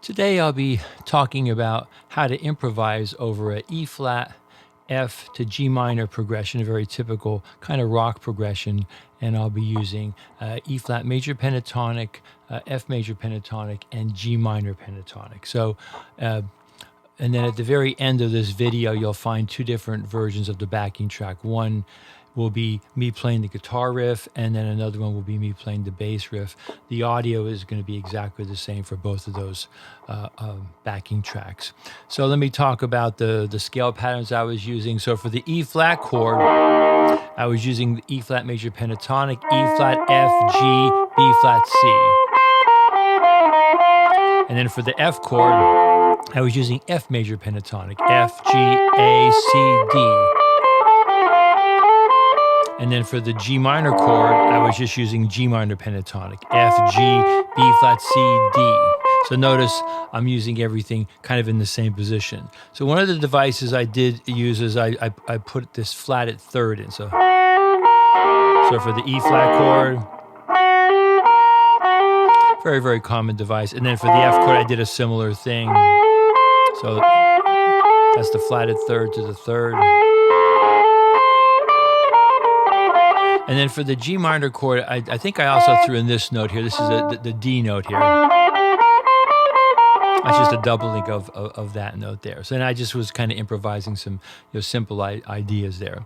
Today I'll be talking about how to improvise over a E flat, F to G minor progression, a very typical kind of rock progression, and I'll be using E flat major pentatonic, F major pentatonic, and G minor pentatonic. So, and then at the very end of this video, you'll find two different versions of the backing track. One will be me playing the guitar riff, and then another one will be me playing the bass riff. The audio is going to be exactly the same for both of those backing tracks. So let me talk about the scale patterns I was using. So for the E flat chord, I was using the E flat major pentatonic, E flat, F, G, B flat, C. And then for the F chord, I was using F major pentatonic, F, G, A, C, D. And then for the G minor chord, I was just using G minor pentatonic, F, G, B flat, C, D. So notice I'm using everything kind of in the same position. So one of the devices I did use is I put this flatted third in. So for the E flat chord, very, very common device. And then for the F chord, I did a similar thing. So that's the flatted third to the third. And then for the G minor chord, I think I also threw in this note here. This is the D note here. That's just a doubling of that note there. So then I just was kind of improvising some simple ideas there.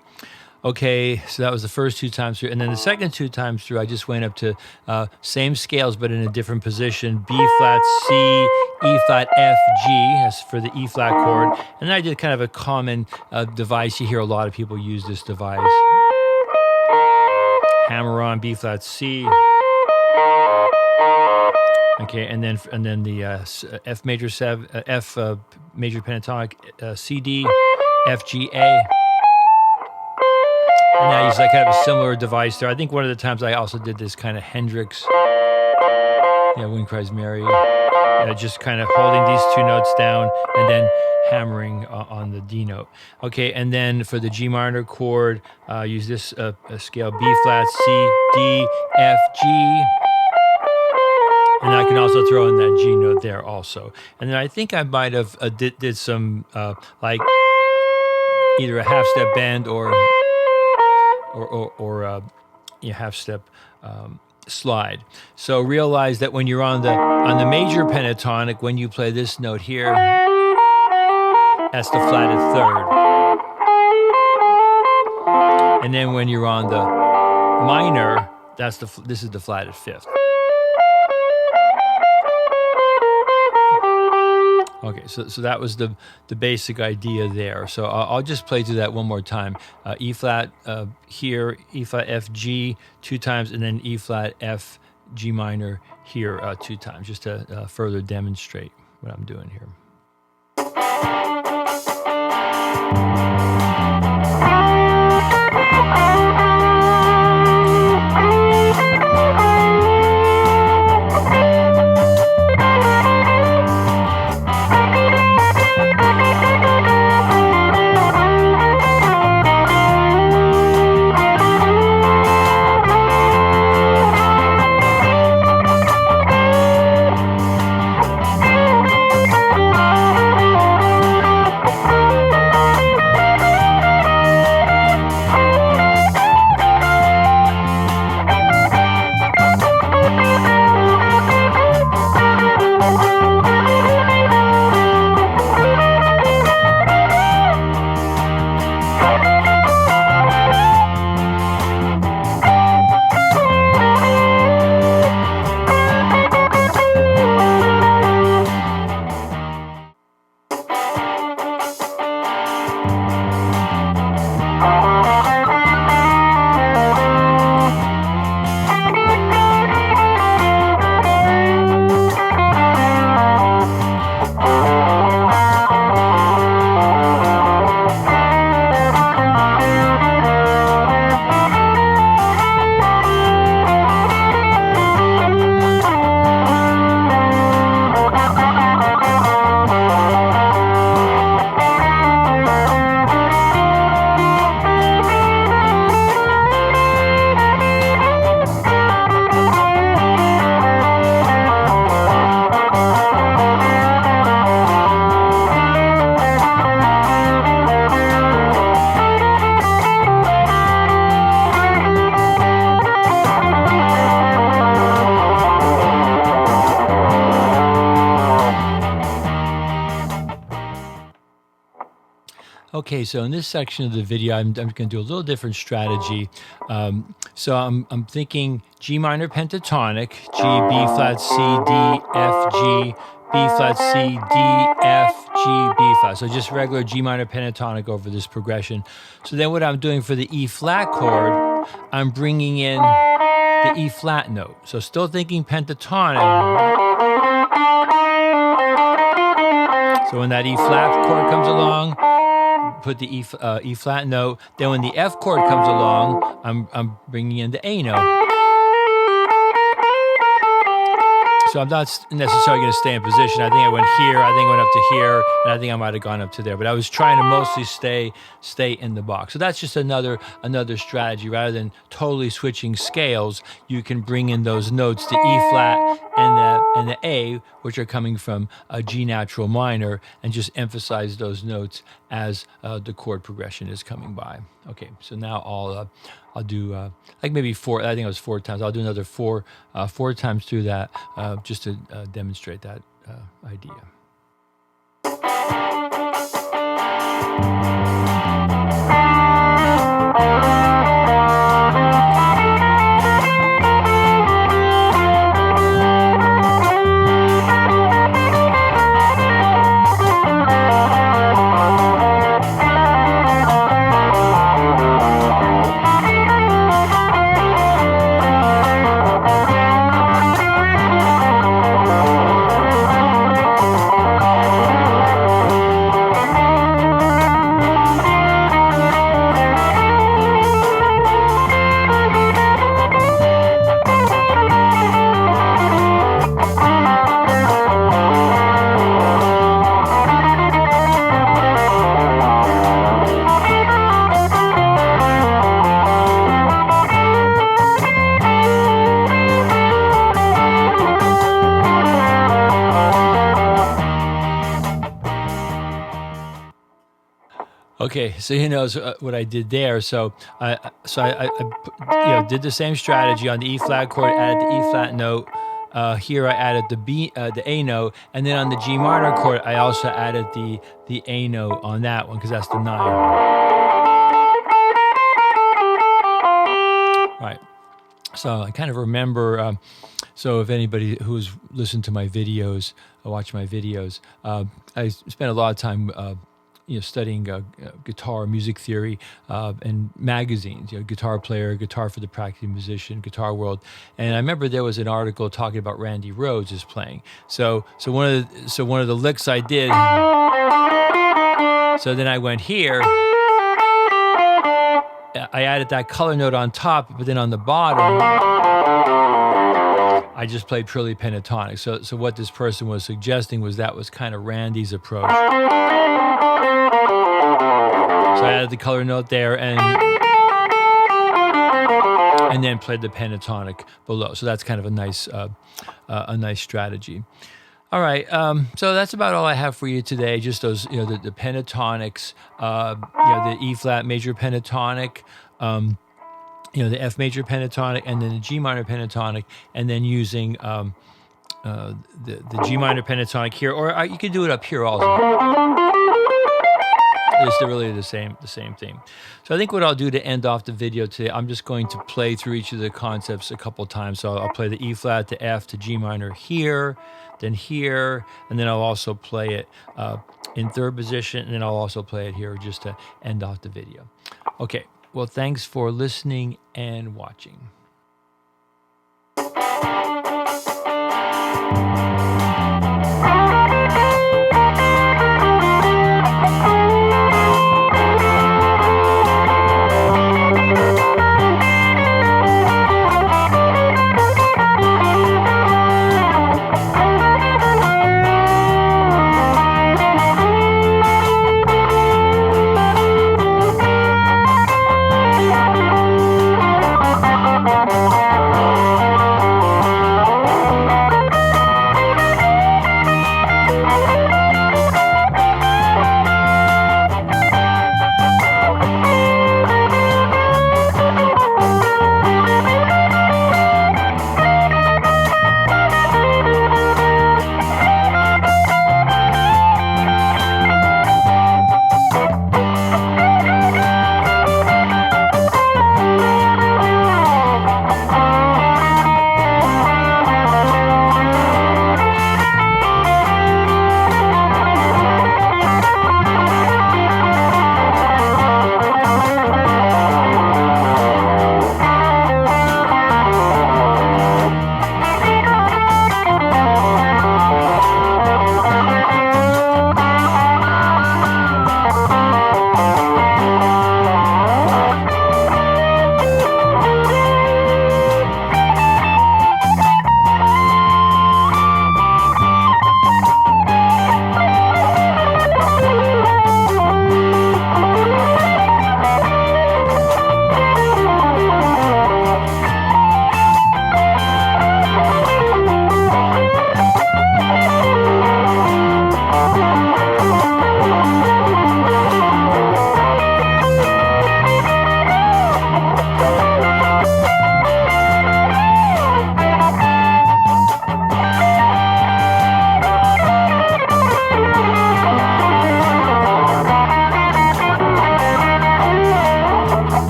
Okay, so that was the first two times through. And then the second two times through, I just went up to same scales, but in a different position. B flat, C, E flat, F, G, as for the E flat chord. And then I did kind of a common device. You hear a lot of people use this device. Hammer on B flat, C. Okay, and then the F major F major pentatonic, C, D, F, G, A. And I use like kind of a similar device there. I think one of the times I also did this kind of Hendrix, Wind Cries Mary, just kind of holding these two notes down and then hammering on the D note. Okay, and then for the G minor chord, use this scale B flat, C, D, F, G. And I can also throw in that G note there also. And then I think I might have did some like either a half step bend or half step slide. So realize that when you're on the major pentatonic, when you play this note here, that's the flatted third. And then when you're on the minor, this is the flatted fifth. Okay, so that was the basic idea there. So I'll just play through that one more time. E flat here, E flat, F, G 2 times, and then E flat, F, G minor here 2 times, just to further demonstrate what I'm doing here. Okay, so in this section of the video, I'm going to do a little different strategy. So I'm thinking G minor pentatonic, G, B flat, C, D, F, G, B flat, C, D, F, G, B flat. So just regular G minor pentatonic over this progression. So then what I'm doing for the E flat chord, I'm bringing in the E flat note. So still thinking pentatonic. So when that E flat chord comes along, put the E flat note. Then when the F chord comes along, I'm bringing in the A note. So I'm not necessarily going to stay in position. I think I went here, I think I went up to here, and I think I might have gone up to there. But I was trying to mostly stay in the box. So that's just another strategy. Rather than totally switching scales, you can bring in those notes, the E flat and the A, which are coming from a G natural minor, and just emphasize those notes as the chord progression is coming by. Okay, so now I'll do like maybe four. I think it was 4 times. I'll do another four times through that just to demonstrate that idea. Okay, so what I did there. So I did the same strategy on the E flat chord, added the E flat note. Here I added the A note, and then on the G minor chord, I also added the A note on that one because that's the 9. Right. So I kind of remember. So if anybody who's listened to my videos, watched my videos, I spent a lot of time. Studying guitar, music theory, and magazines. Guitar Player, Guitar for the Practicing Musician, Guitar World, and I remember there was an article talking about Randy Rhoads is playing. So one of the licks I did. So then I went here. I added that color note on top, but then on the bottom, I just played purely pentatonic. So what this person was suggesting was that was kind of Randy's approach. So I added the color note there and then played the pentatonic below. So that's kind of a nice strategy. All right, so that's about all I have for you today. Just those, the pentatonics, the E flat major pentatonic, the F major pentatonic, and then the G minor pentatonic, and then using the G minor pentatonic here, or you could do it up here also. It's really the same thing. So I think what I'll do to end off the video today, I'm just going to play through each of the concepts a couple times. So I'll play the E flat, the F, the G minor here, then here, and then I'll also play it in third position, and then I'll also play it here just to end off the video. Okay, well, thanks for listening and watching.